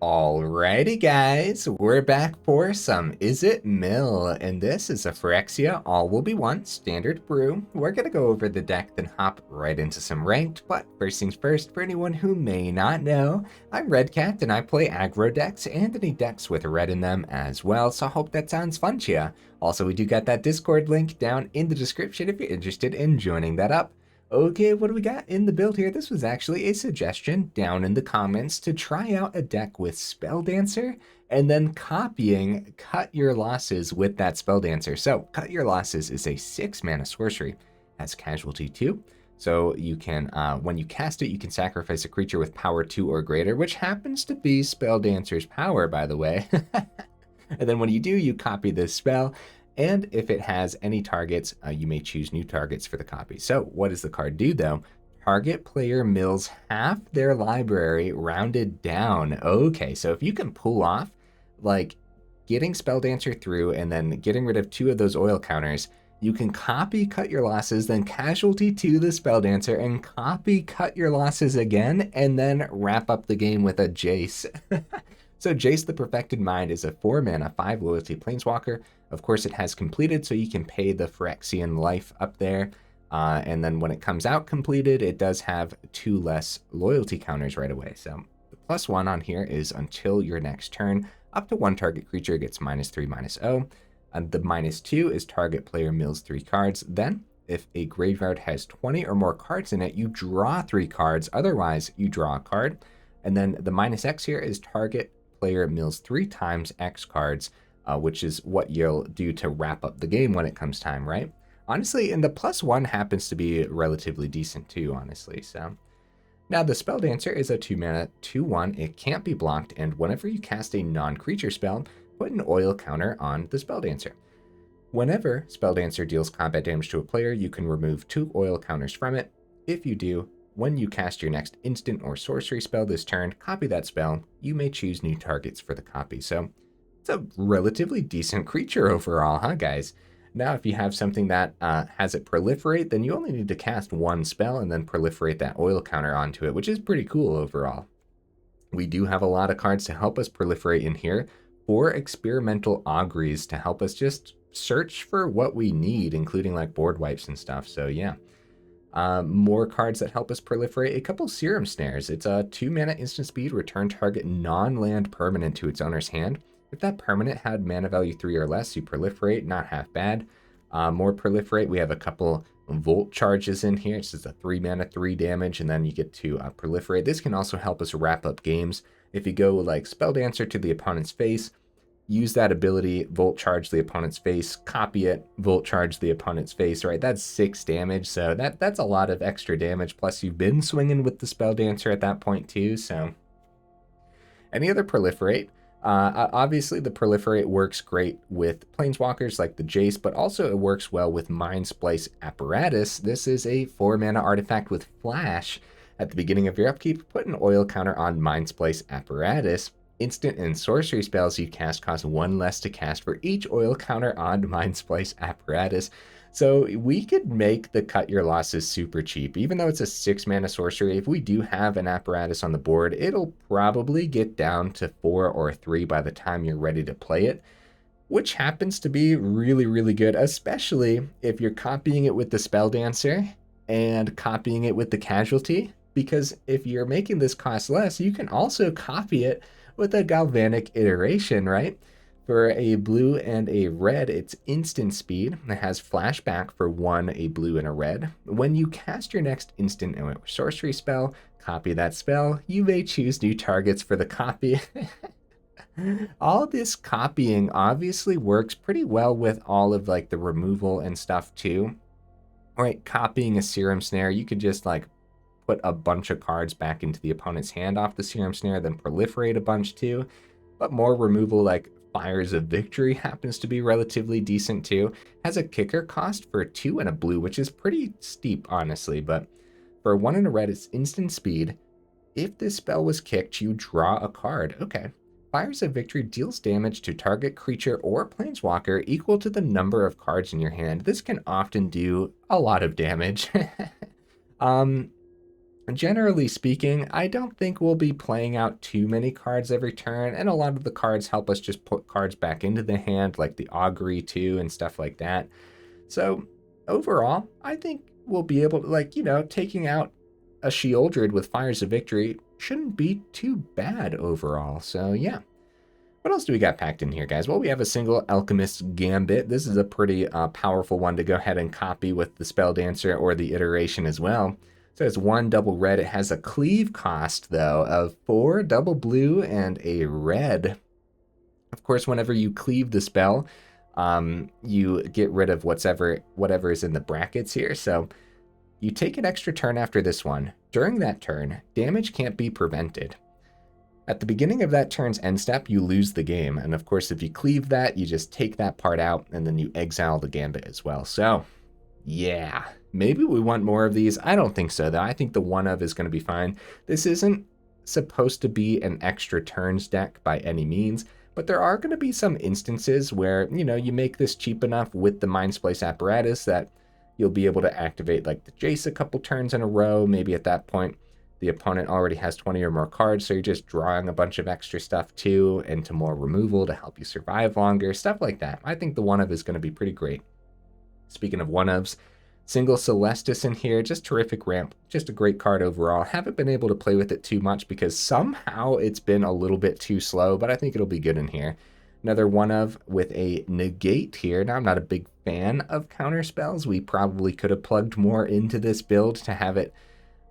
Alrighty guys, we're back for some Izzet Mill, and this is a Phyrexia all will be one standard brew. We're gonna go over the deck, then hop right into some ranked, but first things first, for anyone who may not know, I'm Redcat and I play aggro decks and any decks with red in them as well, so I hope that sounds fun to ya. Also, we do got that Discord link down in the description if you're interested in joining that up. Okay, what do we got in the build here? This was actually a suggestion down in the comments to try out a deck with Spelldancer and then copying Cut Your Losses with that Spelldancer. So Cut Your Losses is a 6 mana sorcery, has casualty 2. So you can, when you cast it, you can sacrifice a creature with power 2 or greater, which happens to be Spelldancer's power, by the way. And then when you do, you copy this spell. And if it has any targets, you may choose new targets for the copy. So what does the card do though? Target player mills half their library rounded down. Okay, so if you can pull off like getting Spelldancer through and then getting rid of 2 of those oil counters, you can copy Cut Your Losses, then casualty to the Spelldancer and copy Cut Your Losses again, and then wrap up the game with a Jace. So Jace the Perfected Mind is a 4 mana, 5 loyalty planeswalker. Of course, it has completed, so you can pay the Phyrexian life up there. And then when it comes out completed, it does have 2 less loyalty counters right away. So the +1 on here is until your next turn, up to 1 target creature gets -3/-0. And the -2 is target player mills 3 cards. Then, if a graveyard has 20 or more cards in it, you draw 3 cards. Otherwise, you draw a card. And then the -X here is target player mills 3 times X cards, which is what you'll do to wrap up the game when it comes time, right? Honestly, and the +1 happens to be relatively decent too, honestly. So now the Spelldancer is a 2 mana, 2/1. It can't be blocked, and whenever you cast a non-creature spell, put an oil counter on the Spelldancer. Whenever Spelldancer deals combat damage to a player, you can remove 2 oil counters from it. If you do, when you cast your next instant or sorcery spell this turn, copy that spell. You may choose new targets for the copy. So it's a relatively decent creature overall, huh, guys? Now, if you have something that has it proliferate, then you only need to cast 1 spell and then proliferate that oil counter onto it, which is pretty cool overall. We do have a lot of cards to help us proliferate in here. 4 Experimental Auguries to help us just search for what we need, including like board wipes and stuff. So yeah. More cards that help us proliferate. A couple Serum Snares. It's a 2 mana instant speed, return target non-land permanent to its owner's hand. If that permanent had mana value 3 or less, you proliferate, not half bad. More proliferate, we have a couple Volt Charges in here. It's just a 3 mana, 3 damage, and then you get to proliferate. This can also help us wrap up games. If you go like Spelldancer to the opponent's face, use that ability, Volt Charge the opponent's face, copy it, Volt Charge the opponent's face, right? That's 6 damage, so that's a lot of extra damage, plus you've been swinging with the Spelldancer at that point too, so. Any other proliferate? Obviously, the proliferate works great with planeswalkers like the Jace, but also it works well with Mindsplice Apparatus. This is a 4 mana artifact with flash. At the beginning of your upkeep, put an oil counter on Mindsplice Apparatus. Instant and sorcery spells you cast cost 1 less to cast for each oil counter on Mindsplice Apparatus. So we could make the Cut Your Losses super cheap. Even though it's a 6 mana sorcery, if we do have an Apparatus on the board, it'll probably get down to 4 or 3 by the time you're ready to play it, which happens to be really, really good, especially if you're copying it with the Spelldancer and copying it with the Casualty, because if you're making this cost less, you can also copy it with a Galvanic Iteration, right? For a blue and a red, it's instant speed. It has flashback for 1, a blue and a red. When you cast your next instant or sorcery spell, copy that spell. You may choose new targets for the copy. All this copying obviously works pretty well with all of like the removal and stuff too. All right, copying a Serum Snare, you could just like put a bunch of cards back into the opponent's hand off the Serum Snare, then proliferate a bunch too. But more removal like Fires of Victory happens to be relatively decent too. Has a kicker cost for 2 and a blue, which is pretty steep, honestly. But for 1 and a red, it's instant speed. If this spell was kicked, you draw a card. Okay. Fires of Victory deals damage to target creature or planeswalker equal to the number of cards in your hand. This can often do a lot of damage. Generally speaking, I don't think we'll be playing out too many cards every turn, and a lot of the cards help us just put cards back into the hand, like the Augury too, and stuff like that. So overall, I think we'll be able to, like, taking out a Sheoldred with Fires of Victory shouldn't be too bad overall. So yeah. What else do we got packed in here, guys? Well, we have a single Alchemist Gambit. This is a pretty powerful one to go ahead and copy with the Spelldancer or the Iteration as well. So it's 1 double red. It has a cleave cost, though, of 4 double blue and a red. Of course, whenever you cleave the spell, you get rid of whatever is in the brackets here. So you take an extra turn after this one. During that turn, damage can't be prevented. At the beginning of that turn's end step, you lose the game. And of course, if you cleave that, you just take that part out and then you exile the Gambit as well. So yeah, maybe we want more of these. I don't think so, though. I think the one of is going to be fine. This isn't supposed to be an extra turns deck by any means, but there are going to be some instances where, you make this cheap enough with the Mindsplice Apparatus that you'll be able to activate like the Jace a couple turns in a row. Maybe at that point, the opponent already has 20 or more cards, so you're just drawing a bunch of extra stuff too into more removal to help you survive longer, stuff like that. I think the one of is going to be pretty great. Speaking of one ofs, single Celestus in here, just terrific ramp, just a great card overall. Haven't been able to play with it too much because somehow it's been a little bit too slow, but I think it'll be good in here. Another one of with a Negate here. Now, I'm not a big fan of counter spells. We probably could have plugged more into this build to have it,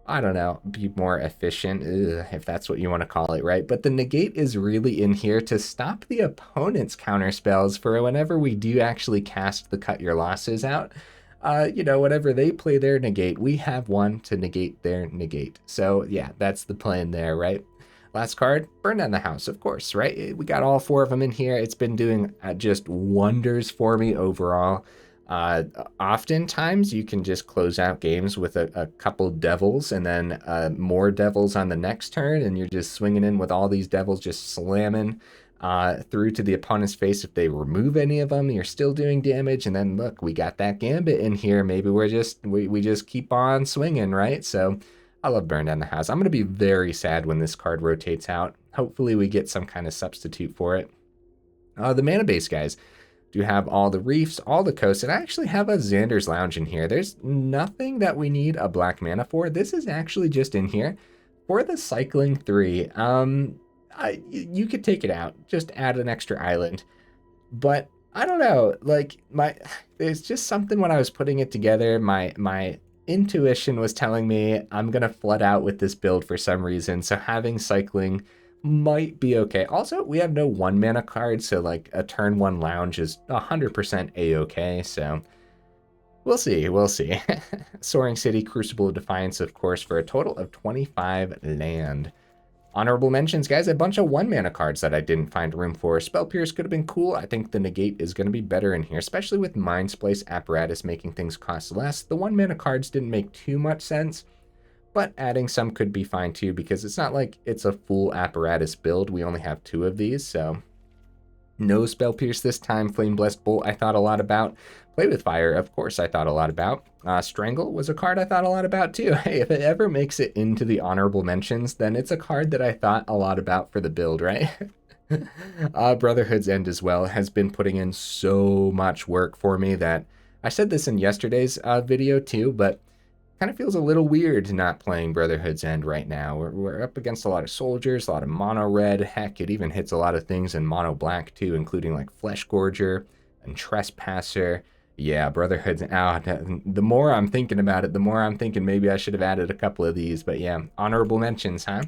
I don't know, be more efficient, if that's what you want to call it, right? But the Negate is really in here to stop the opponent's counter spells for whenever we do actually cast the Cut Your Losses out. Whenever they play their Negate, we have one to negate their Negate. So yeah, that's the plan there, right? Last card, Burn Down the House, of course, right? We got all 4 of them in here. It's been doing just wonders for me overall. Oftentimes you can just close out games with a couple devils and then more devils on the next turn, and you're just swinging in with all these devils, just slamming through to the opponent's face. If they remove any of them, you're still doing damage. And then look, we got that Gambit in here. Maybe we just keep on swinging, right? So I love Burn Down the House. I'm going to be very sad when this card rotates out. Hopefully we get some kind of substitute for it. The mana base, guys, do have all the reefs, all the coasts, and I actually have a Xander's Lounge in here. There's nothing that we need a black mana for. This is actually just in here for the cycling 3. You could take it out, just add an extra island, but I don't know, like there's just something when I was putting it together, my intuition was telling me I'm gonna flood out with this build for some reason, so having cycling might be okay. Also, we have no 1 mana card, so like a turn 1 lounge is 100% a-okay, so we'll see. Soaring City, Crucible of Defiance, of course, for a total of 25 land. Honorable mentions, guys, a bunch of 1 mana cards that I didn't find room for. Spell Pierce could have been cool. I think the Negate is going to be better in here, especially with Mindsplice Apparatus making things cost less. The 1 mana cards didn't make too much sense, but adding some could be fine too, because it's not like it's a full Apparatus build. We only have 2 of these, so no Spell Pierce this time. Flame Blessed Bolt I thought a lot about. Play with Fire, of course, I thought a lot about. Strangle was a card I thought a lot about too. Hey, if it ever makes it into the honorable mentions, then it's a card that I thought a lot about for the build, right? Brotherhood's End as well has been putting in so much work for me that I said this in yesterday's video too, but kind of feels a little weird not playing Brotherhood's End right now. We're up against a lot of soldiers, a lot of mono red. Heck, it even hits a lot of things in mono black too, including like Flesh Gorger and Trespasser. Yeah, Brotherhood's out. The more I'm thinking about it, the more I'm thinking maybe I should have added a couple of these. But yeah, honorable mentions, huh?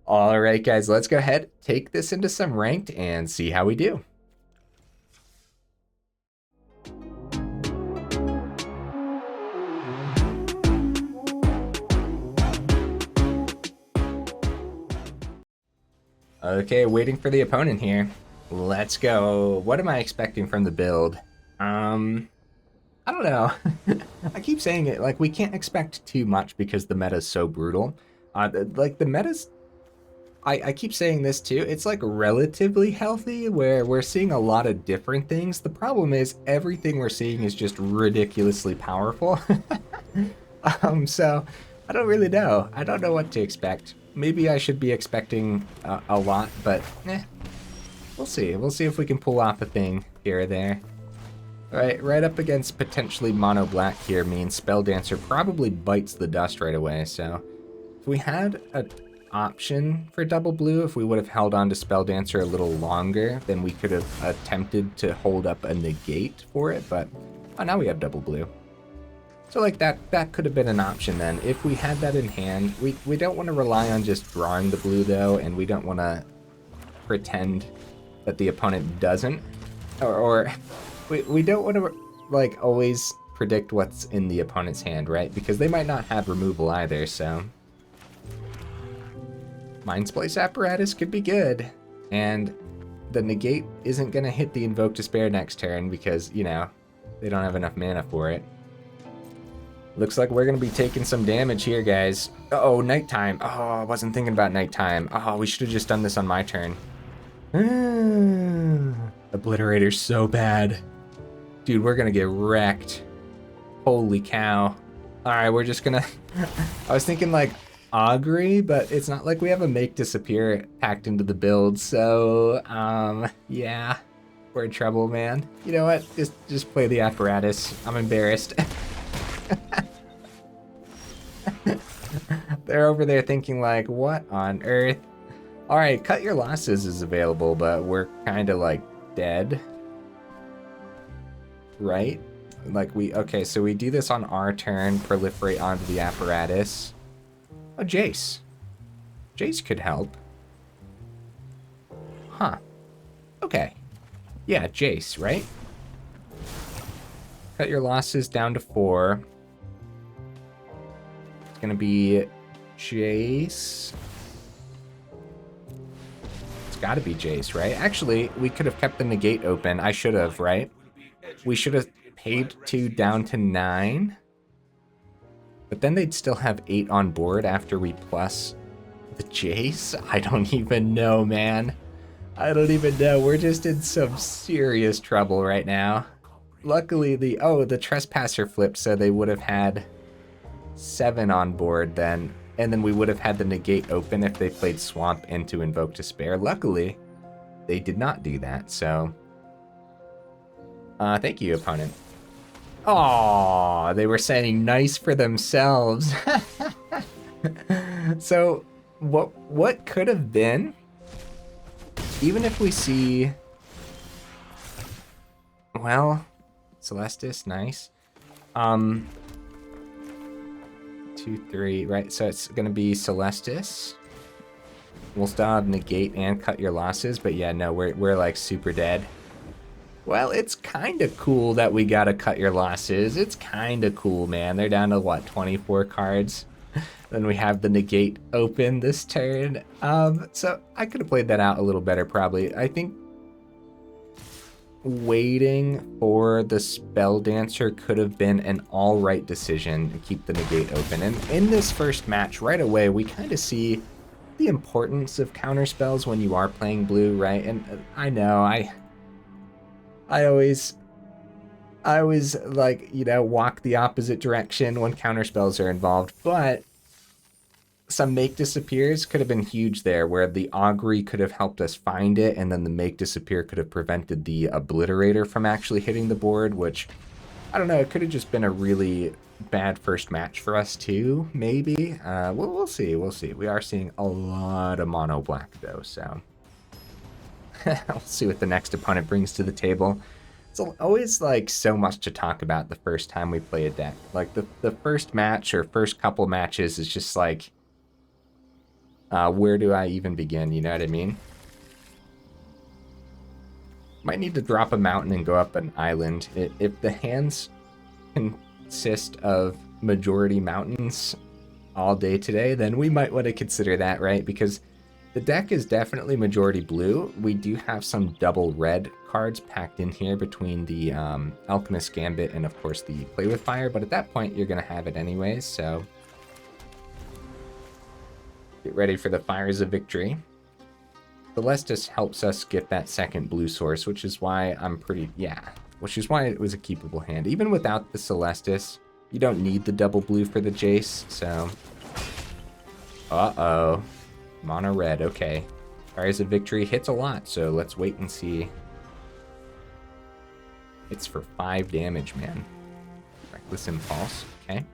All right, guys, let's go ahead, take this into some ranked and see how we do. Okay, waiting for the opponent here. Let's go. What am I expecting from the build? I don't know. I keep saying it, like, we can't expect too much because the meta's so brutal. Like, the meta's, I keep saying this too, it's like relatively healthy, where we're seeing a lot of different things. The problem is everything we're seeing is just ridiculously powerful. So I don't really know. I don't know what to expect. Maybe I should be expecting a lot, but we'll see. We'll see if we can pull off a thing here or there. All right up against potentially mono black here means Spelldancer probably bites the dust right away. So if we had an option for double blue, if we would have held on to Spelldancer a little longer, then we could have attempted to hold up a negate for it. But now we have double blue. So like that could have been an option then. If we had that in hand, we don't want to rely on just drawing the blue though, and we don't want to pretend that the opponent doesn't, or we don't want to like always predict what's in the opponent's hand, right? Because they might not have removal either, so. Mindsplice Apparatus could be good, and the negate isn't going to hit the Invoke Despair next turn because, you know, they don't have enough mana for it. Looks like we're going to be taking some damage here, guys. Uh-oh, nighttime. Oh, I wasn't thinking about nighttime. Oh, we should have just done this on my turn. Obliterator's so bad. Dude, we're going to get wrecked. Holy cow. Alright, we're just going to... I was thinking, like, Augury, but it's not like we have a Make Disappear packed into the build, so, yeah. We're in trouble, man. You know what? Just play the Apparatus. I'm embarrassed. They're over there thinking like, what on earth? Alright, Cut Your Losses is available, but we're kind of like dead. Right? Like okay, so we do this on our turn, proliferate onto the Apparatus. Oh, Jace. Jace could help. Huh. Okay. Yeah, Jace, right? Cut Your Losses down to 4. It's gonna be Jace. It's gotta be Jace, right? Actually, we could have kept the negate open. I should have, right? We should have paid 2 down to 9. But then they'd still have 8 on board after we plus the Jace. I don't even know, man. I don't even know. We're just in some serious trouble right now. Luckily, the Trespasser flipped, so they would have had 7 on board then. And then we would have had the negate open if they played Swamp into Invoke Despair. Luckily, they did not do that, so... thank you, opponent. Aww, they were saying nice for themselves. So, what could have been, even if we see... Well, Celestus, nice. 2, 3, right? So it's gonna be Celestus. We'll still have negate and Cut Your Losses, but yeah, no, we're like super dead. Well, it's kind of cool that we gotta Cut Your Losses. It's kind of cool, man. They're down to what, 24 cards? Then we have the negate open this turn. So I could have played that out a little better, probably. I think waiting for the Spelldancer could have been an alright decision to keep the negate open. And in this first match, right away, we kind of see the importance of counterspells when you are playing blue, right? And I know, I always like, you know, walk the opposite direction when counterspells are involved, but some Make Disappears could have been huge there, where the Augury could have helped us find it, and then the Make Disappear could have prevented the Obliterator from actually hitting the board, which, I don't know, it could have just been a really bad first match for us too, maybe. We'll see, we'll see. We are seeing a lot of mono black though, so we'll see what the next opponent brings to the table. It's always like so much to talk about the first time we play a deck. Like the first match or first couple matches is just like, where do I even begin? You know what I mean? Might need to drop a mountain and go up an island. If the hands consist of majority mountains all day today, then we might want to consider that, right? Because the deck is definitely majority blue. We do have some double red cards packed in here between the Alchemist, Gambit, and of course the Play with Fire, but at that point you're going to have it anyways, so get ready for the Fires of Victory. Celestus helps us get that second blue source, which is why which is why it was a keepable hand. Even without the Celestus, you don't need the double blue for the Jace, so Uh-oh. Mono red, okay. Fires of Victory hits a lot, so let's wait and see. It's for 5 damage, man. Reckless Impulse, okay.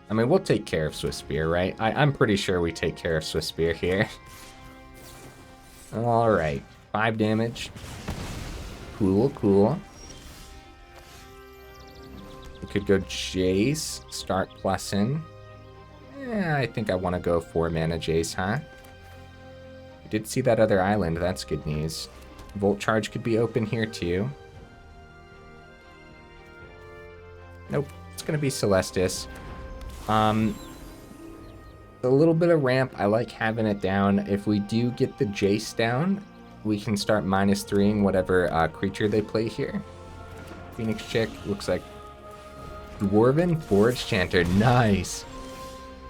I mean, we'll take care of Swift Spear, right? I'm pretty sure we take care of Swift Spear here. Alright, 5 damage. Cool, cool. We could go Jace, start plussing. Yeah, I think I want to go 4 mana Jace, huh? We did see that other island, that's good news. Volt Charge could be open here too. Nope, it's gonna be Celestus. A little bit of ramp, I like having it down. If we do get the Jace down, we can start -3ing whatever creature they play here. Phoenix Chick, looks like Dwarven Forge Chanter, nice.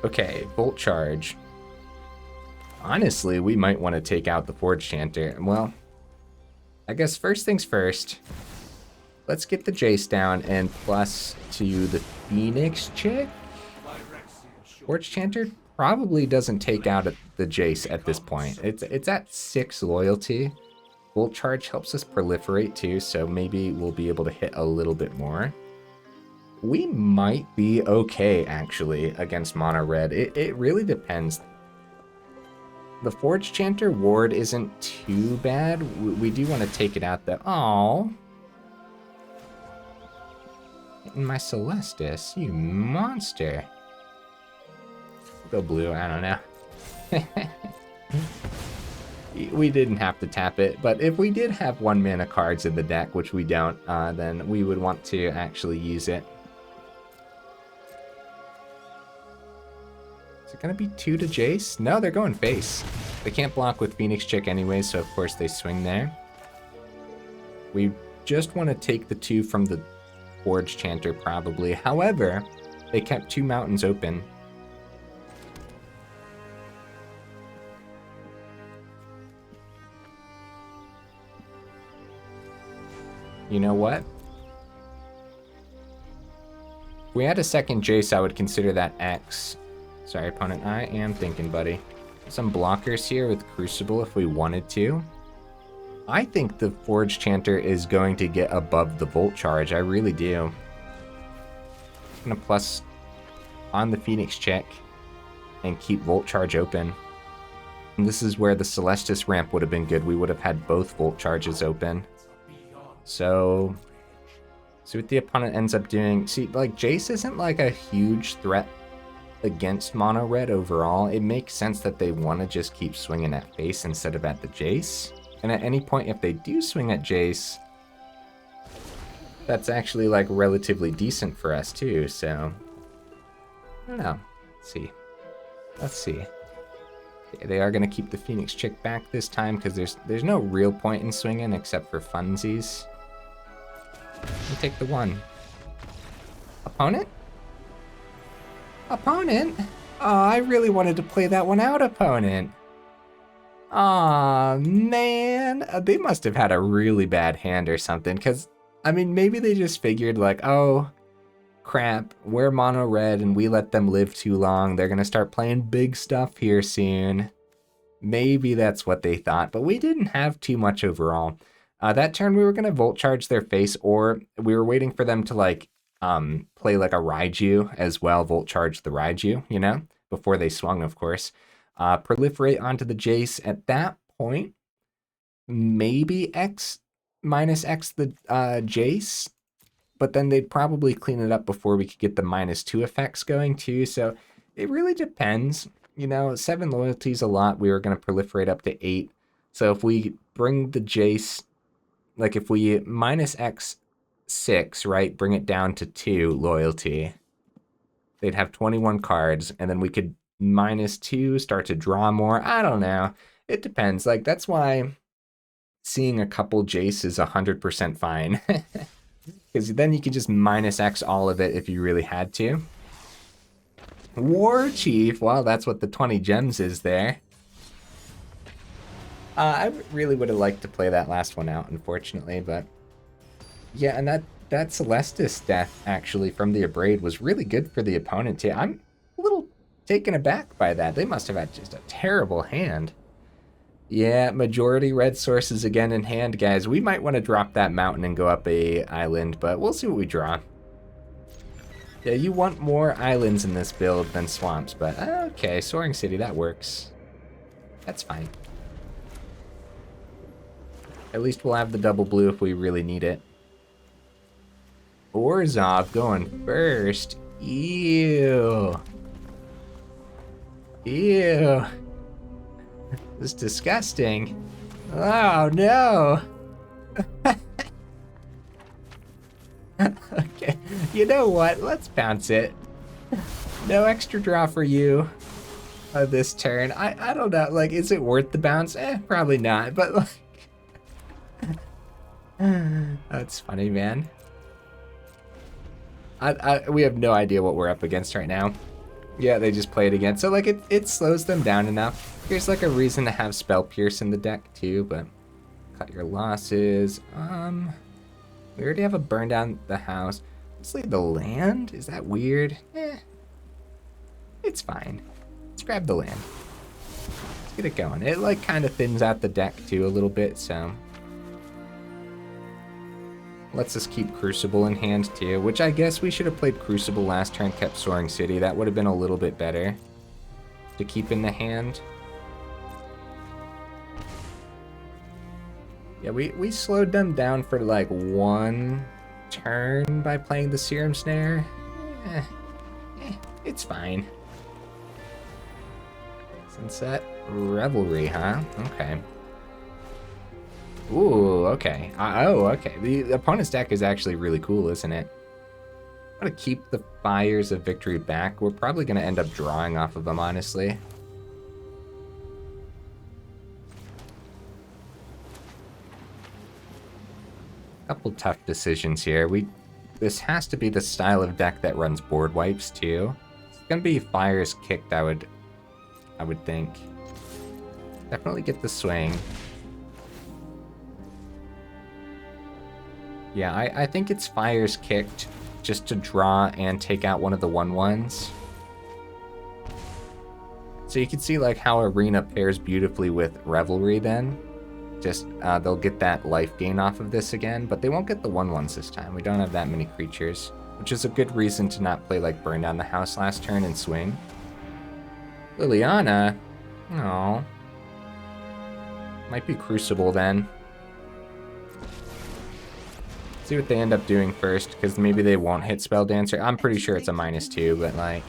Okay, Volt Charge. Honestly, we might want to take out the Forge Chanter. Well, I guess first things first. Let's get the Jace down and plus to the Phoenix Chick. Forge Chanter probably doesn't take out the Jace at this point. It's at 6 loyalty. Volt Charge helps us proliferate too, so maybe we'll be able to hit a little bit more. We might be okay, actually, against Mono Red. It really depends. The Forge Chanter ward isn't too bad. We do want to take it out, though. Aww. Hitting my Celestus, you monster. Go blue, I don't know. We didn't have to tap it, but if we did have 1 mana cards in the deck, which we don't, then we would want to actually use it. Is it going to be 2 to Jace? No, they're going face. They can't block with Phoenix Chick anyway, so of course they swing there. We just want to take the 2 from the Forge Chanter, probably. However, they kept 2 mountains open. You know what? If we had a second Jace, I would consider that X. Sorry, opponent. I am thinking, buddy. Some blockers here with Crucible if we wanted to. I think the Forge Chanter is going to get above the Volt Charge. I really do. I'm gonna plus on the Phoenix Check and keep Volt Charge open. And this is where the Celestus ramp would have been good. We would have had both Volt Charges open. So, see what the opponent ends up doing. See, like, Jace isn't like a huge threat against Mono Red overall. It makes sense that they want to just keep swinging at face instead of at the Jace. And at any point, if they do swing at Jace, that's actually, like, relatively decent for us, too. So, I don't know. Let's see. Let's see. They are going to keep the Phoenix Chick back this time because there's no real point in swinging except for funsies. You take the 1. Opponent? Opponent? Oh, I really wanted to play that one out, opponent. Aw, man. They must have had a really bad hand or something, because, I mean, maybe they just figured, like, oh, crap, we're mono red and we let them live too long. They're going to start playing big stuff here soon. Maybe that's what they thought, but we didn't have too much overall. That turn, we were going to Volt Charge their face, or we were waiting for them to, like, play like a Raiju as well, Volt Charge the Raiju, you know, before they swung, of course. Proliferate onto the Jace. At that point, maybe X minus X the Jace, but then they'd probably clean it up before we could get the -2 effects going too, so it really depends. You know, 7 loyalties a lot. We were going to proliferate up to 8, so if we bring the Jace, like if we minus X 6, right, bring it down to 2 loyalty, they'd have 21 cards, and then we could -2, start to draw more. I don't know. It depends. Like, that's why seeing a couple Jace is 100% fine. Because then you can just -X all of it if you really had to. War Chief. Well, that's what the 20 gems is there. I really would have liked to play that last one out, unfortunately, but yeah, and that Celestus death actually from the Abrade was really good for the opponent too. I'm a little taken aback by that. They must have had just a terrible hand. Yeah, majority red sources again in hand, guys. We might want to drop that mountain and go up a island, but we'll see what we draw. Yeah, you want more islands in this build than swamps, but okay, Soaring City, that works. That's fine. At least we'll have the double blue if we really need it. Orzhov going first. Ew. Ew. This is disgusting. Oh no. Okay, you know what? Let's bounce it. No extra draw for you this turn. I don't know, like, is it worth the bounce? Probably not, but like... That's funny, man. We have no idea what we're up against right now. Yeah, they just play it again. So, like, it slows them down enough. Here's, like, a reason to have Spell Pierce in the deck, too, but... Cut your losses. We already have a burn down the house. Let's leave the land? Is that weird? It's fine. Let's grab the land. Let's get it going. It, like, kind of thins out the deck, too, a little bit, so... Let's us keep Crucible in hand, too, which I guess we should have played Crucible last turn, kept Soaring City. That would have been a little bit better to keep in the hand. Yeah, we slowed them down for, like, one turn by playing the Serum Snare. It's fine. Sunset Revelry, huh? Okay. Ooh, okay. Oh, okay. The opponent's deck is actually really cool, isn't it? I'm gonna keep the Fires of Victory back. We're probably gonna end up drawing off of them, honestly. Couple tough decisions here. This has to be the style of deck that runs board wipes, too. It's gonna be Fires kicked, I would think. Definitely get the swing. Yeah, I think it's Fires kicked just to draw and take out one of the 1/1s. So you can see like how Arena pairs beautifully with Revelry then. Just, they'll get that life gain off of this again, but they won't get the 1/1s this time. We don't have that many creatures, which is a good reason to not play like Burn Down the House last turn and swing. Liliana? Oh. Might be Crucible then. See what they end up doing first, because maybe they won't hit Spelldancer. I'm pretty sure it's a -2, but like...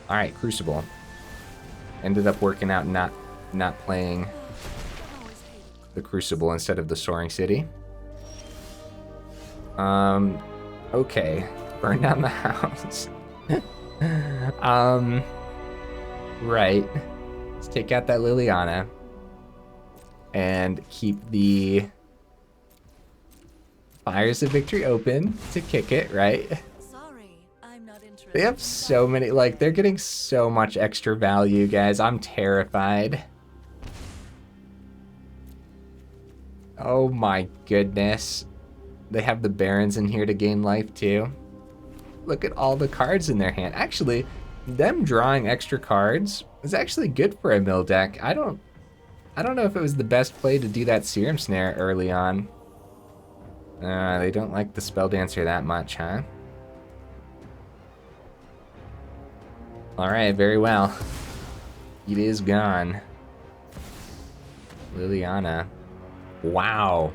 Alright, Crucible. Ended up working out not playing the Crucible instead of the Soaring City. Okay. Burn down the house. Right. Let's take out that Liliana. And keep the Fires of Victory open to kick it, right? Sorry, I'm not interested. They have so many, like, they're getting so much extra value, guys. I'm terrified. Oh my goodness. They have the Barons in here to gain life, too. Look at all the cards in their hand. Actually, them drawing extra cards is actually good for a mill deck. I don't know if it was the best play to do that Serum Snare early on. They don't like the Spelldancer that much, huh? Alright, very well. It is gone. Liliana. Wow.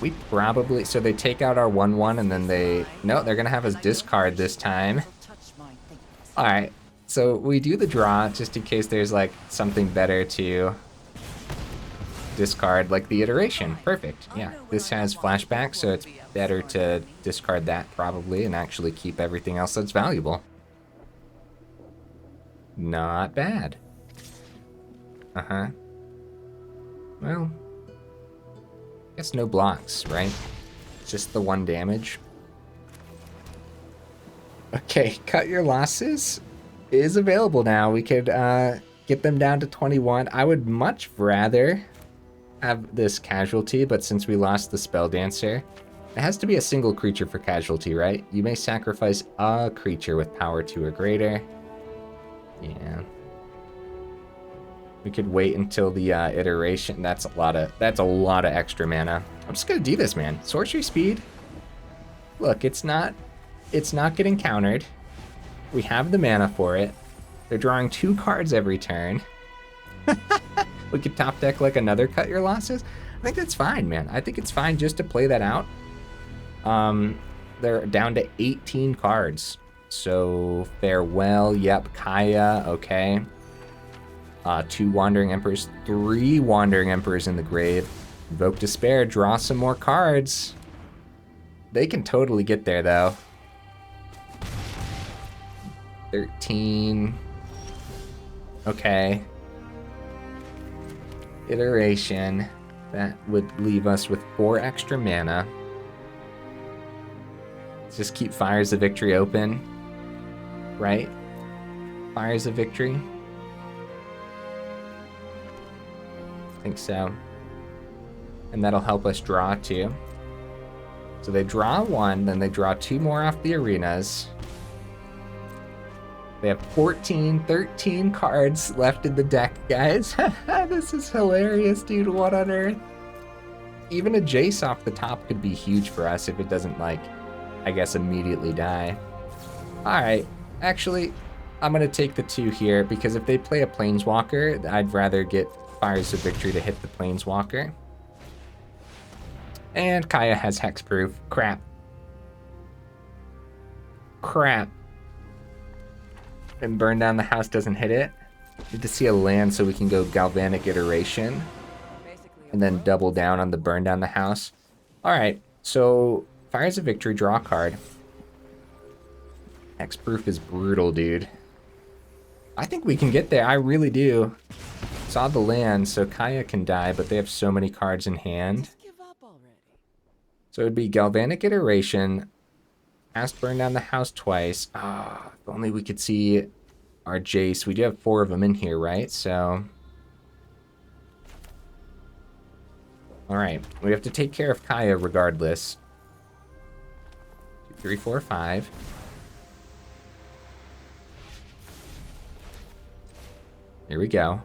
We probably... So they take out our 1/1 and then they... No, they're going to have us discard this time. Alright, so we do the draw just in case there's like something better to discard, like the Iteration. Perfect. Yeah, this has flashback, so it's better to discard that probably and actually keep everything else that's valuable. Not bad. Uh-huh. Well, guess no blocks, right? Just the 1 damage. Okay, cut your losses is available now. We could get them down to 21. I would much rather have this casualty, but since we lost the Spelldancer, It has to be a single creature for casualty, right? You may sacrifice a creature with power 2 or greater. Yeah. We could wait until the iteration. That's a lot of extra mana. I'm just gonna do this, man. Sorcery speed. Look, it's not getting countered. We have the mana for it. They're drawing 2 cards every turn. We could top deck like another cut your losses. I think that's fine, man. I think it's fine just to play that out. They're down to 18 cards. So farewell, yep, Kaya, okay. 2 Wandering Emperors, 3 Wandering Emperors in the grave. Invoke Despair, draw some more cards. They can totally get there though. 13. Okay. Iteration. That would leave us with 4 extra mana. Let's just keep Fires of Victory open. Right? Fires of Victory. I think so. And that'll help us draw 2. So they draw 1, then they draw 2 more off the arenas. They have 13 cards left in the deck, guys. This is hilarious, dude. What on earth? Even a Jace off the top could be huge for us if it doesn't, like, I guess, immediately die. Alright, actually, I'm going to take the 2 here, because if they play a Planeswalker, I'd rather get Fires of Victory to hit the Planeswalker. And Kaya has Hexproof. Crap. Crap. And Burn Down the House doesn't hit it. Need to see a land so we can go Galvanic Iteration. And then double down on the Burn Down the House. Alright, so Fires of Victory, draw a card. Hexproof is brutal, dude. I think we can get there, I really do. Saw the land, so Kaya can die, but they have so many cards in hand. So it would be Galvanic Iteration. Cast Burn Down the House twice. Ah, if only we could see our Jace. We do have 4 of them in here, right? So... Alright, we have to take care of Kaya regardless. 2, 3, 4, 5. Here we go.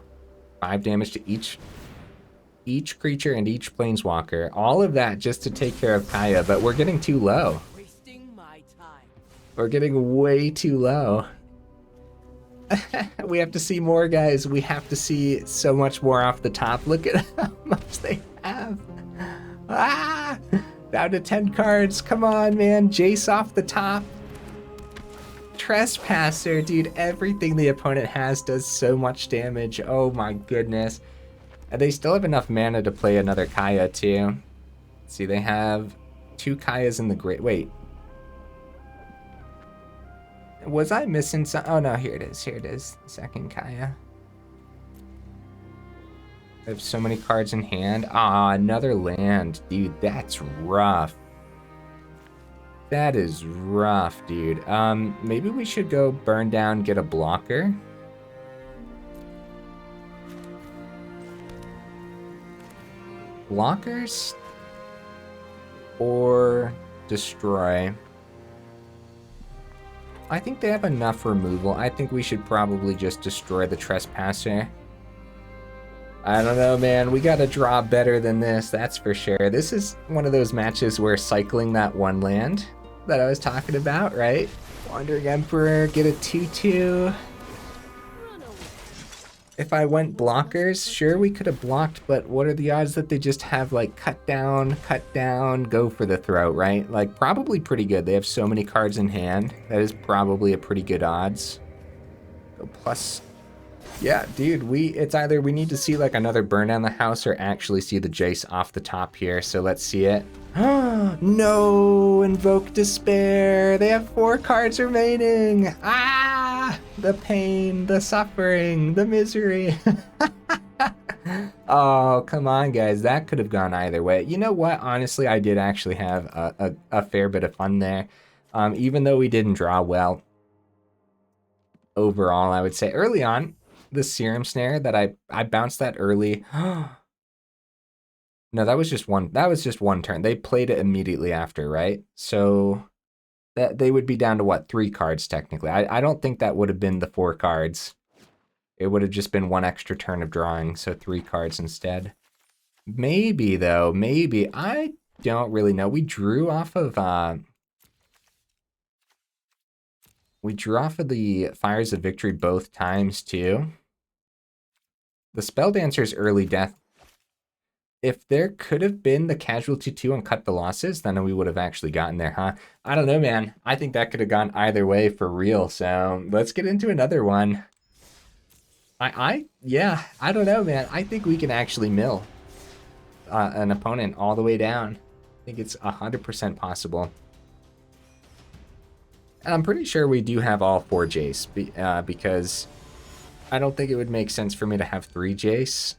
5 damage to each creature and each planeswalker. All of that just to take care of Kaya, but we're getting too low. We're getting way too low. We have to see more, guys. We have to see so much more off the top. Look at how much they have. Ah! Down to 10 cards. Come on, man. Jace off the top. Trespasser, dude. Everything the opponent has does so much damage. Oh my goodness. And they still have enough mana to play another Kaya, too. See, they have 2 Kayas in the great... Wait. Was I missing some? Oh no, here it is. Here it is. Second Kaya. I have so many cards in hand. Ah, another land. Dude, that's rough. That is rough, dude. Maybe we should go burn down, get a blocker. Blockers? Or destroy? I think they have enough removal. I think we should probably just destroy the Trespasser. I don't know, man. We gotta draw better than this, that's for sure. This is one of those matches where cycling that 1 land that I was talking about, right? Wandering Emperor, get a 2/2. If I went blockers, sure, we could have blocked, but what are the odds that they just have, like, cut down, go for the throat, right? Like, probably pretty good. They have so many cards in hand. That is probably a pretty good odds. Go plus... Yeah, dude, it's either we need to see, like, another Burn Down the House or actually see the Jace off the top here, so let's see it. No! Invoke Despair! They have 4 cards remaining! Ah! The pain, the suffering, the misery. Oh, come on, guys. That could have gone either way. You know what? Honestly, I did actually have a fair bit of fun there. Even though we didn't draw well. Overall, I would say early on, the Serum Snare that I bounced that early. No, that was just one. That was just one turn. They played it immediately after, right? So that they would be down to what, 3 cards technically. I don't think that would have been the 4 cards. It would have just been 1 extra turn of drawing, so 3 cards instead. Maybe though, maybe. I don't really know. We drew off of the Fires of Victory both times too. The Spelldancer's early death. If there could have been the Casualty 2 and cut the losses, then we would have actually gotten there, huh? I don't know, man. I think that could have gone either way for real, so let's get into another one. Yeah, I don't know, man. I think we can actually mill an opponent all the way down. I think it's 100% possible. And I'm pretty sure we do have all 4 Jace, because I don't think it would make sense for me to have 3 Jace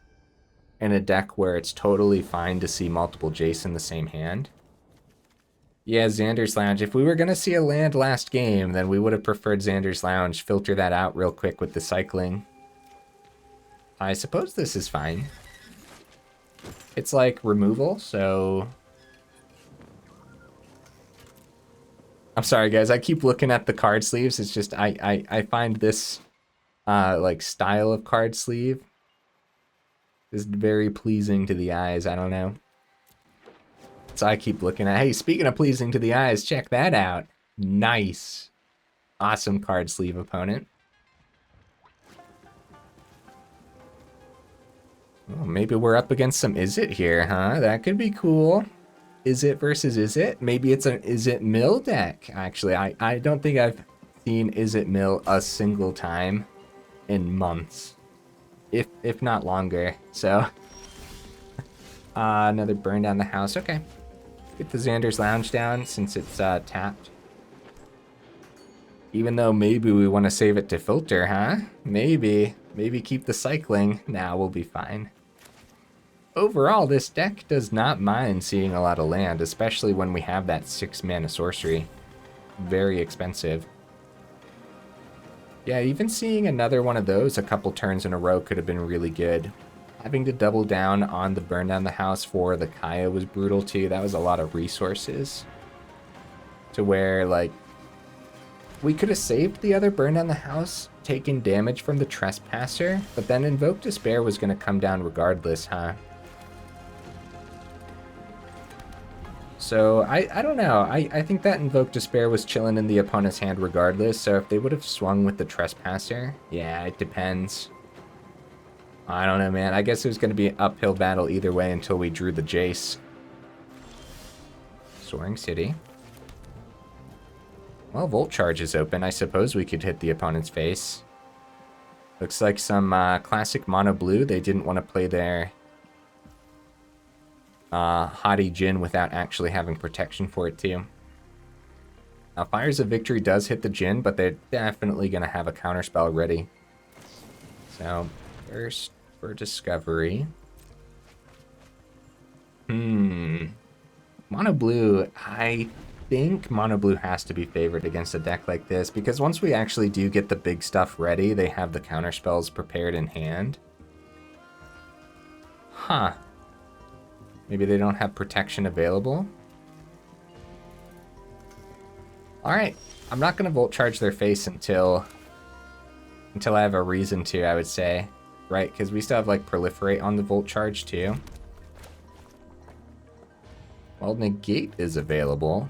in a deck where it's totally fine to see multiple Jace in the same hand. Yeah, Xander's Lounge. If we were going to see a land last game, then we would have preferred Xander's Lounge. Filter that out real quick with the cycling. I suppose this is fine. It's like removal, so... I'm sorry, guys. I keep looking at the card sleeves. It's just, I find this, like, style of card sleeve is very pleasing to the eyes. I don't know. So I keep looking at... Hey, speaking of pleasing to the eyes, check that out. Nice. Awesome card sleeve opponent. Oh, maybe we're up against some Izzet here, huh? That could be cool. Izzet versus Izzet. Maybe it's an Izzet Mill deck, actually. I don't think I've seen Izzet Mill a single time in months. If not longer. So, another burn down the house. Okay. Get the Xander's Lounge down since it's tapped. Even though maybe we want to save it to filter, huh? Maybe. Maybe keep the cycling. Nah, we'll be fine. Overall, this deck does not mind seeing a lot of land, especially when we have that 6-mana sorcery. Very expensive. Yeah, even seeing another one of those a couple turns in a row could have been really good. Having to double down on the burn down the house for the Kaya was brutal too. That was a lot of resources. To where, like, we could have saved the other burn down the house, taken damage from the Trespasser, but then Invoke Despair was going to come down regardless, huh? So, I don't know. I think that Invoke Despair was chilling in the opponent's hand regardless, so if they would have swung with the Trespasser, yeah, it depends. I don't know, man. I guess it was going to be an uphill battle either way until we drew the Jace. Soaring City. Well, Volt Charge is open. I suppose we could hit the opponent's face. Looks like some classic mono blue. They didn't want to play their Haughty Djinn without actually having protection for it too. Now, Fires of Victory does hit the Djinn, but they're definitely going to have a counterspell ready. So, first for Discovery. Mono Blue, I think Mono Blue has to be favored against a deck like this, because once we actually do get the big stuff ready, they have the counterspells prepared in hand. Huh. Maybe they don't have protection available. Alright, I'm not going to Volt Charge their face until I have a reason to, I would say. Right, because we still have, like, Proliferate on the Volt Charge, too. Well, Negate is available.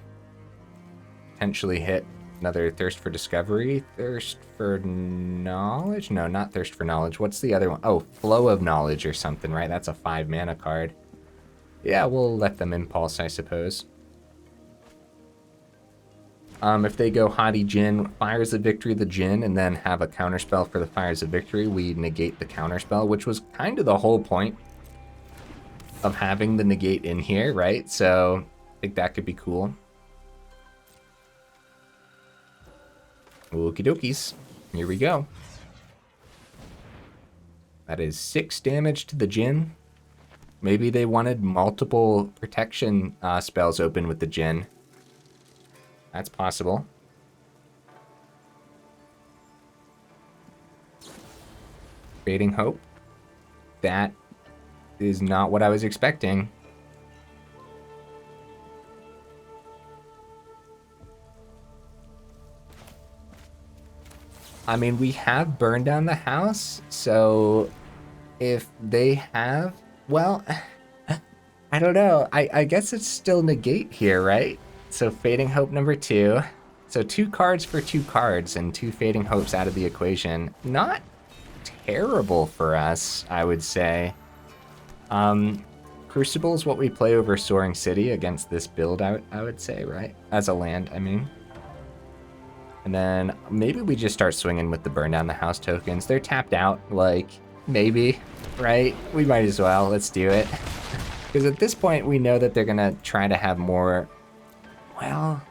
Potentially hit another Thirst for Discovery. Thirst for Knowledge? No, not Thirst for Knowledge. What's the other one? Oh, Flow of Knowledge or something, right? That's a 5-mana card. Yeah, we'll let them Impulse, I suppose. If they go Haughty Djinn, Fires of Victory the Djinn, and then have a counterspell for the Fires of Victory, we negate the counterspell, which was kind of the whole point of having the negate in here, right? So I think that could be cool. Okie dokies. Here we go. That is 6 damage to the Djinn. Maybe they wanted multiple protection spells open with the Djinn. That's possible. Fading Hope. That is not what I was expecting. I mean, we have burned down the house, so if they have, well, I don't know. I guess it's still negate here, right? So Fading Hope number 2. So 2 cards for 2 cards and 2 Fading Hopes out of the equation. Not terrible for us, I would say. Crucible is what we play over Soaring City against this build, I would say, right? As a land, I mean. And then maybe we just start swinging with the burn down the house tokens. They're tapped out, like, maybe, right? We might as well. Let's do it. Because at this point, we know that they're going to try to have more, well,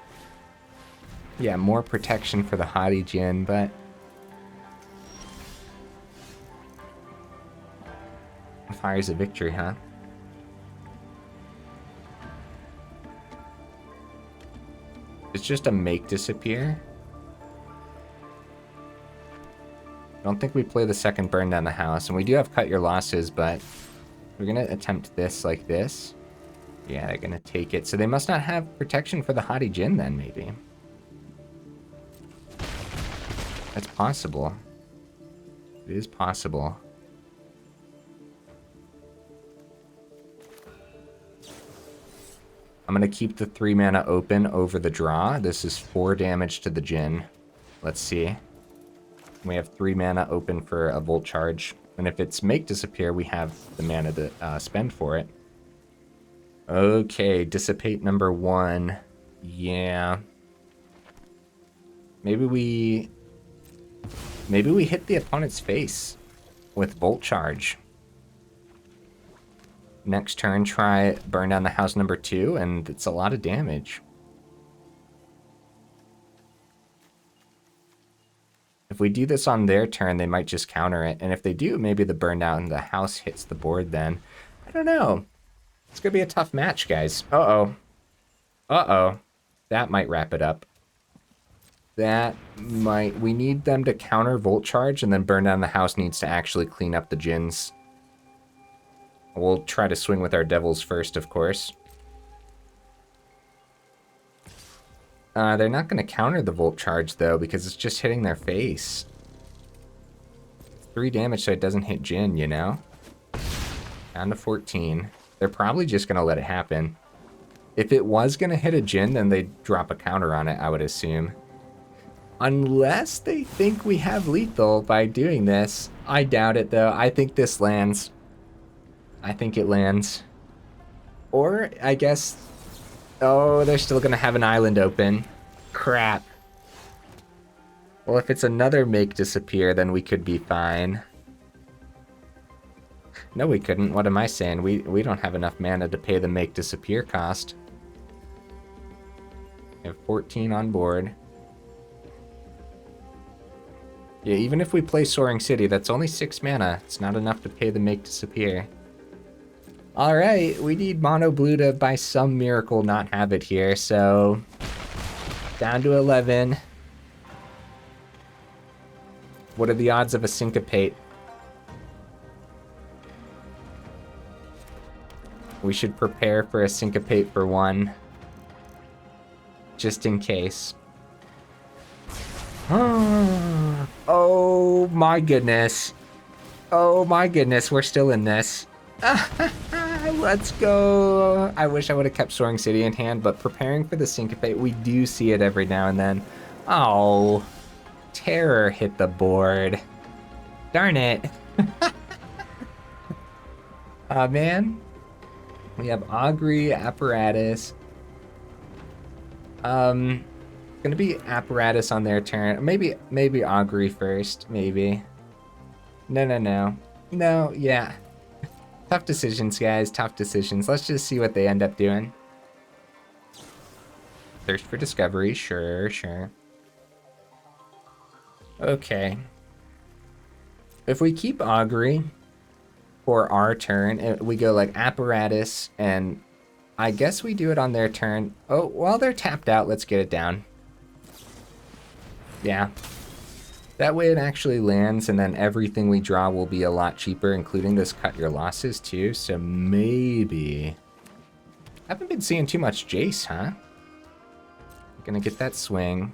yeah, more protection for the Hottie Djinn, but fire's a victory, huh? It's just a make disappear. I don't think we play the second burn down the house, and we do have cut your losses, but we're gonna attempt this like this. Yeah, they're gonna take it. So they must not have protection for the Hottie Djinn then, maybe. That's possible. It is possible. I'm gonna keep the 3 mana open over the draw. This is 4 damage to the Djinn. Let's see. We have 3 mana open for a Volt Charge. And if it's Make Disappear, we have the mana to spend for it. Okay, Dissipate number 1. Yeah. Maybe we hit the opponent's face with Volt Charge. Next turn, try burn down the house number 2, and it's a lot of damage. If we do this on their turn, they might just counter it. And if they do, maybe the burn down the house hits the board then. I don't know. It's going to be a tough match, guys. Uh-oh. Uh-oh. That might wrap it up. That might... We need them to counter Volt Charge, and then burn down the house needs to actually clean up the Djinns. We'll try to swing with our devils first, of course. They're not going to counter the Volt Charge, though, because it's just hitting their face. 3 damage so it doesn't hit Djinn, you know? Down to 14. They're probably just going to let it happen. If it was going to hit a Djinn, then they'd drop a counter on it, I would assume. Unless they think we have lethal by doing this. I doubt it, though. I think this lands. I think it lands. Or, I guess... Oh, they're still going to have an island open. Crap. Well, if it's another Make Disappear, then we could be fine. No, we couldn't. What am I saying? We don't have enough mana to pay the Make Disappear cost. We have 14 on board. Yeah, even if we play Soaring City, that's only 6 mana. It's not enough to pay the Make Disappear. Alright, we need mono blue to by some miracle not have it here, so down to 11. What are the odds of a syncopate? We should prepare for a syncopate for 1. Just in case. Oh my goodness. Oh my goodness, we're still in this. Let's go. I wish I would have kept Soaring City in hand, but preparing for the syncopate, we do see it every now and then. Oh, terror hit the board. Darn it. Man. We have Augury, Apparatus. Gonna be Apparatus on their turn. Maybe Augury first, maybe. No, yeah. Tough decisions, guys. Tough decisions. Let's just see what they end up doing. Thirst for discovery. Sure. Okay. If we keep Augury for our turn, we go like Apparatus, and I guess we do it on their turn. Oh, while they're tapped out, let's get it down. Yeah. That way it actually lands, and then everything we draw will be a lot cheaper, including this cut your losses too, so maybe... Haven't been seeing too much Jace, huh? Gonna get that swing.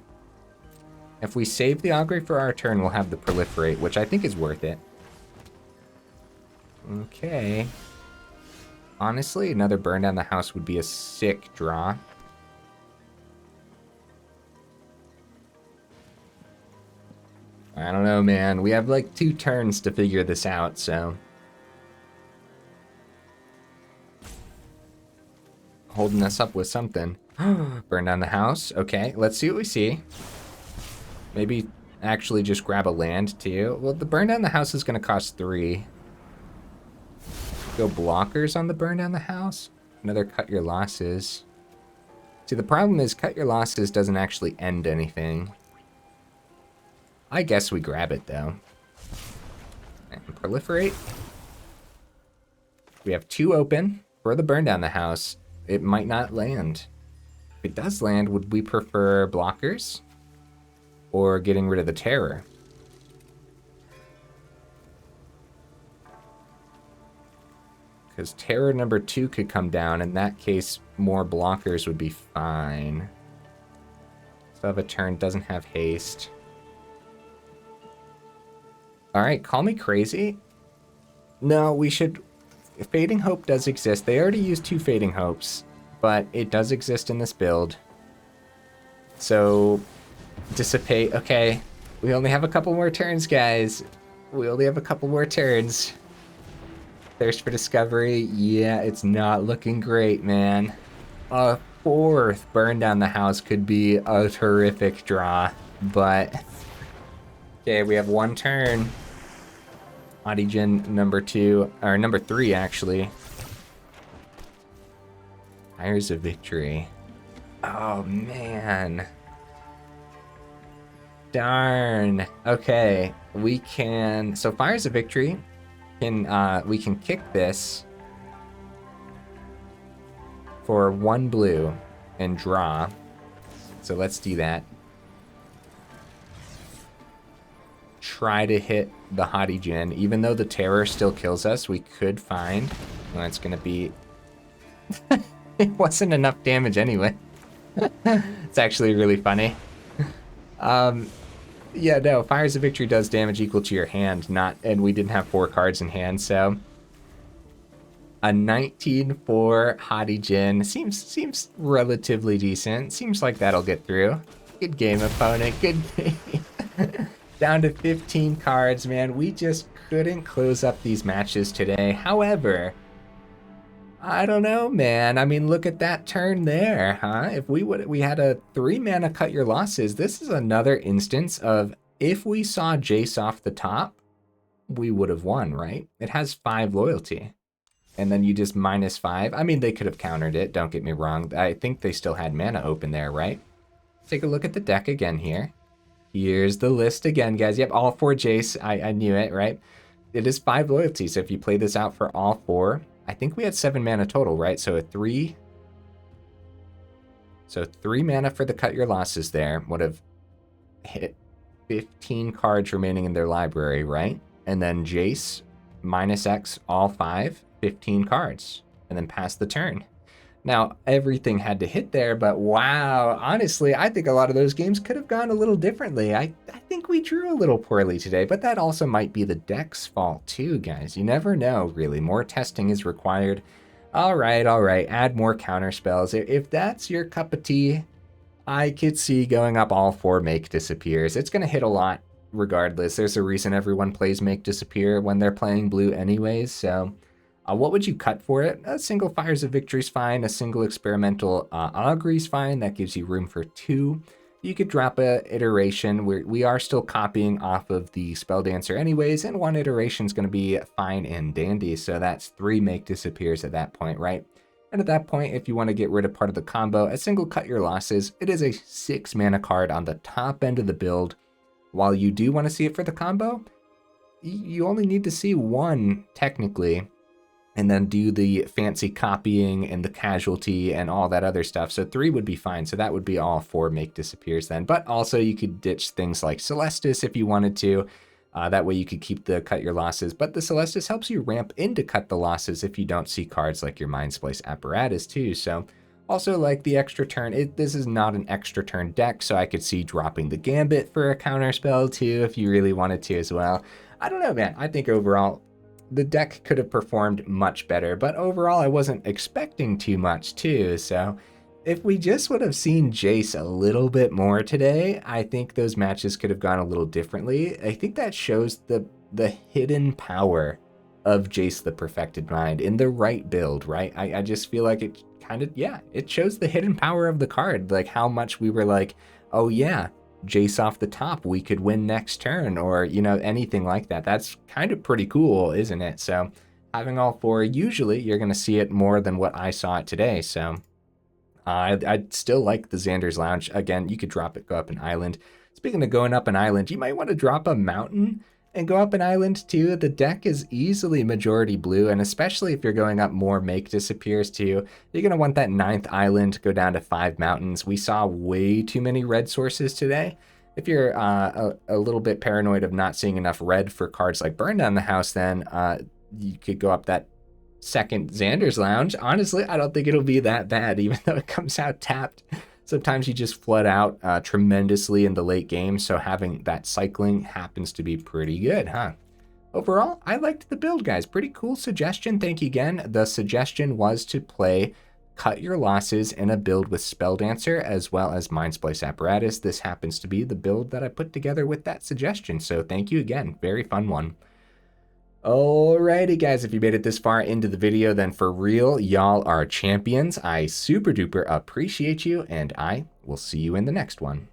If we save the Augury for our turn, we'll have the Proliferate, which I think is worth it. Okay. Honestly, another Burn Down the House would be a sick draw. I don't know, man. We have like 2 turns to figure this out, so... Holding us up with something. Burn down the house. Okay, let's see what we see. Maybe actually just grab a land, too. Well, the Burn Down the House is going to cost 3. Go blockers on the Burn Down the House. Another Cut Your Losses. See, the problem is Cut Your Losses doesn't actually end anything. I guess we grab it, though. And Proliferate. We have 2 open for the Burn Down the House. It might not land. If it does land, would we prefer blockers? Or getting rid of the terror? Because terror number 2 could come down. In that case, more blockers would be fine. So have a turn, doesn't have haste. Alright, call me crazy. No, we should... Fading Hope does exist. They already used 2 Fading Hopes, but it does exist in this build. So, Dissipate. Okay, we only have a couple more turns, guys. We only have a couple more turns. Thirst for Discovery. Yeah, it's not looking great, man. A 4th Burn Down the House could be a terrific draw, but... Okay, we have 1 turn. Audigen number 2, or number 3 actually. Fires of Victory. Oh man. Darn. Okay, we can. So Fires of Victory can we can kick this for 1 blue and draw. So let's do that. Try to hit the Audigen. Even though the terror still kills us, we could find... Well, it's gonna be... It wasn't enough damage anyway. It's actually really funny. Yeah, no, Fires of Victory does damage equal to your hand, not... And we didn't have 4 cards in hand, so... A 19-4 Audigen seems relatively decent. Seems like that'll get through. Good game, opponent. Good game. Down to 15 cards, man. We just couldn't close up these matches today. However, I don't know, man. I mean, look at that turn there, huh? If we had a 3-mana Cut Your Losses, this is another instance of if we saw Jace off the top, we would have won, right? It has 5 loyalty. And then you just -5. I mean, they could have countered it, don't get me wrong. I think they still had mana open there, right? Take a look at the deck again here. Here's the list again, guys. Yep, all 4 Jace. I knew it, right? It is 5 loyalty, so if you play this out for all 4, I think we had 7 mana total, right? So 3 mana for the Cut Your Losses there would have hit 15 cards remaining in their library, right? And then Jace, -X, all 5, 15 cards, and then pass the turn. Now, everything had to hit there, but wow, honestly, I think a lot of those games could have gone a little differently. I think we drew a little poorly today, but that also might be the deck's fault too, guys. You never know, really. More testing is required. All right, add more counter spells. If that's your cup of tea, I could see going up all 4 Make Disappears. It's going to hit a lot regardless. There's a reason everyone plays Make Disappear when they're playing blue anyways, so... what would you cut for it? A single Fires of Victory is fine. A single Experimental Augury is fine. That gives you room for 2. You could drop a iteration. We are still copying off of the Spelldancer anyways, and 1 iteration is going to be fine and dandy. So that's 3 Make Disappears at that point, right? And at that point, if you want to get rid of part of the combo, a single Cut Your Losses. It is a 6 mana card on the top end of the build. While you do want to see it for the combo, you only need to see 1 technically, and then do the fancy copying and the casualty and all that other stuff. So 3 would be fine. So that would be all 4 Make Disappears then. But also you could ditch things like Celestus if you wanted to. That way you could keep the Cut Your Losses. But the Celestus helps you ramp into Cut the Losses if you don't see cards like your Mindsplice Apparatus too. So Also, like the extra turn, this is not an extra turn deck, so I could see dropping the Gambit for a counter spell too if you really wanted to as well. I don't know, man. I think overall the deck could have performed much better, but overall I wasn't expecting too much too, so if we just would have seen Jace a little bit more today, I think those matches could have gone a little differently. I think that shows the hidden power of Jace the Perfected Mind in the right build, right? I just feel like it kind of, yeah, it shows the hidden power of the card, like how much we were like, oh yeah, Jace off the top, we could win next turn, or, you know, anything like that. That's kind of pretty cool, isn't it? So having all four, usually you're going to see it more than what I saw it today. So I'd still like the Xander's Lounge. Again, you could drop it, go up an island. Speaking of going up an island, you might want to drop a mountain and go up an island too. The deck is easily majority blue, and especially if you're going up more Make Disappears too, you're going to want that 9th island, go down to 5 mountains. We saw way too many red sources today. If you're a little bit paranoid of not seeing enough red for cards like Burn Down the House, then you could go up that 2nd Xander's Lounge. Honestly, I don't think it'll be that bad, even though it comes out tapped. Sometimes you just flood out tremendously in the late game, so having that cycling happens to be pretty good, huh? Overall, I liked the build, guys. Pretty cool suggestion. Thank you again. The suggestion was to play Cut Your Losses in a build with Spelldancer as well as Mindsplice Apparatus. This happens to be the build that I put together with that suggestion, so thank you again. Very fun one. Alrighty guys, if you made it this far into the video, then for real, y'all are champions. I super duper appreciate you, and I will see you in the next one.